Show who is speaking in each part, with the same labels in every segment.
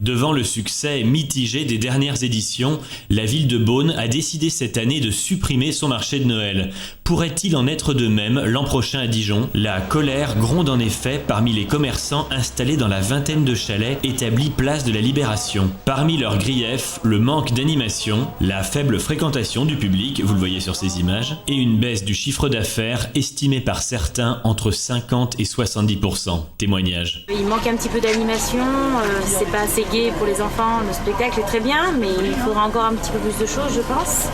Speaker 1: Devant le succès mitigé des dernières éditions, la ville de Beaune a décidé cette année de supprimer son marché de Noël. Pourrait-il en être de même l'an prochain à Dijon? La colère gronde en effet parmi les commerçants installés dans la vingtaine de chalets établis place de la Libération. Parmi leurs griefs, le manque d'animation, la faible fréquentation du public, vous le voyez sur ces images, et une baisse du chiffre d'affaires estimée par certains entre 50 et 70%. Témoignage.
Speaker 2: Il manque un petit peu d'animation, c'est pas assez gai pour les enfants, le spectacle est très bien, mais il faudra encore un petit peu plus de choses, je pense.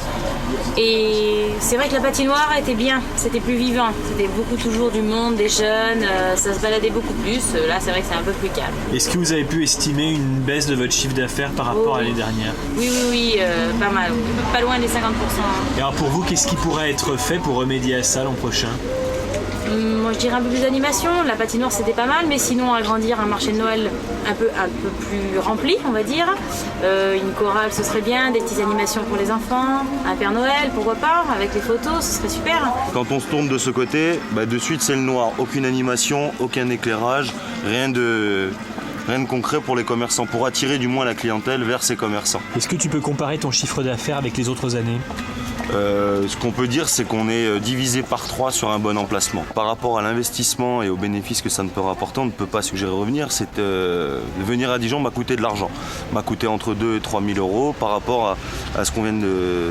Speaker 2: Et c'est vrai que la patinoire était bien, c'était plus vivant, c'était beaucoup toujours du monde, des jeunes, ça se baladait beaucoup plus. Là, c'est vrai que c'est un peu plus calme.
Speaker 3: Est-ce que vous avez pu estimer une baisse de votre chiffre d'affaires par rapport à l'année dernière?
Speaker 2: Oui, pas mal, pas loin des 50%.
Speaker 3: Et alors pour vous, qu'est-ce qui pourrait être fait pour remédier à ça l'an prochain?
Speaker 2: Moi je dirais un peu plus d'animation, la patinoire c'était pas mal, mais sinon agrandir un marché de Noël un peu plus rempli, on va dire. Une chorale ce serait bien, des petites animations pour les enfants, un Père Noël, pourquoi pas, avec les photos, ce serait super.
Speaker 4: Quand on se tourne de ce côté, de suite c'est le noir, aucune animation, aucun éclairage, rien de concret pour les commerçants, pour attirer du moins la clientèle vers ces commerçants.
Speaker 3: Est-ce que tu peux comparer ton chiffre d'affaires avec les autres années?
Speaker 4: Ce qu'on peut dire, c'est qu'on est divisé par 3 sur un bon emplacement. Par rapport à l'investissement et aux bénéfices que ça ne peut rapporter, on ne peut pas suggérer revenir. Venir à Dijon m'a coûté de l'argent. M'a coûté entre 2 et 3 000 euros par rapport à ce qu'on vient de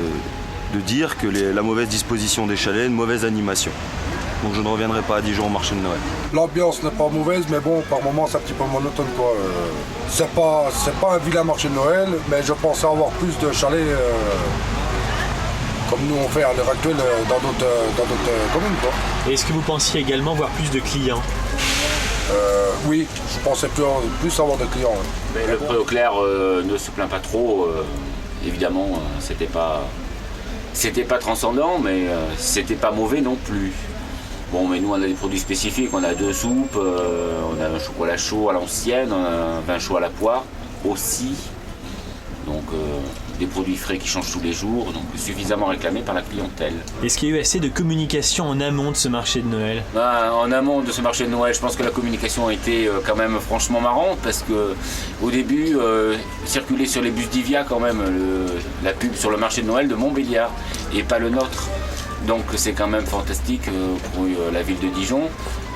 Speaker 4: dire, que la mauvaise disposition des chalets, une mauvaise animation. Donc je ne reviendrai pas à Dijon au marché de Noël.
Speaker 5: L'ambiance n'est pas mauvaise, mais bon, par moments c'est un petit peu monotone, quoi. C'est pas un vilain marché de Noël, mais je pensais avoir plus de chalets comme nous on fait à l'heure actuelle dans d'autres communes, quoi.
Speaker 3: Et est-ce que vous pensiez également voir plus de clients?
Speaker 5: Oui, je pensais plus avoir de clients. Ouais.
Speaker 6: Mais le prix au clair ne se plaint pas trop. Évidemment, c'était pas transcendant, mais c'était pas mauvais non plus. Bon, mais nous on a des produits spécifiques, on a 2 soupes, on a un chocolat chaud à l'ancienne, on a un vin chaud à la poire aussi. Donc des produits frais qui changent tous les jours, donc suffisamment réclamés par la clientèle.
Speaker 3: Est-ce qu'il y a eu assez de communication en amont de ce marché de Noël?
Speaker 6: En amont de ce marché de Noël, je pense que la communication a été quand même franchement marrante, parce que au début, circulait sur les bus d'Ivia quand même la pub sur le marché de Noël de Montbéliard, et pas le nôtre. Donc c'est quand même fantastique pour la ville de Dijon,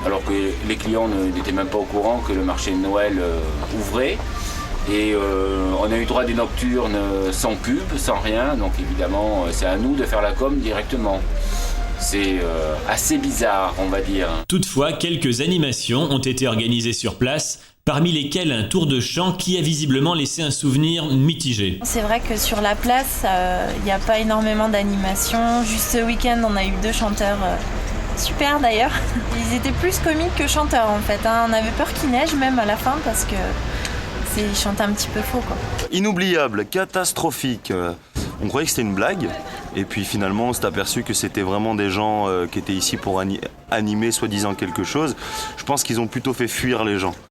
Speaker 6: alors que les clients n'étaient même pas au courant que le marché de Noël ouvrait. Et on a eu droit à des nocturnes sans pub, sans rien, donc évidemment c'est à nous de faire la com directement. C'est assez bizarre, on va dire.
Speaker 1: Toutefois, quelques animations ont été organisées sur place, parmi lesquelles un tour de chant qui a visiblement laissé un souvenir mitigé.
Speaker 7: C'est vrai que sur la place, il n'y a pas énormément d'animation. Juste ce week-end, on a eu 2 chanteurs super d'ailleurs. Ils étaient plus comiques que chanteurs en fait. On avait peur qu'il neige même à la fin parce que ils chantent un petit peu faux, quoi.
Speaker 4: Inoubliable, catastrophique. On croyait que c'était une blague, et puis finalement on s'est aperçu que c'était vraiment des gens qui étaient ici pour animer soi-disant quelque chose. Je pense qu'ils ont plutôt fait fuir les gens.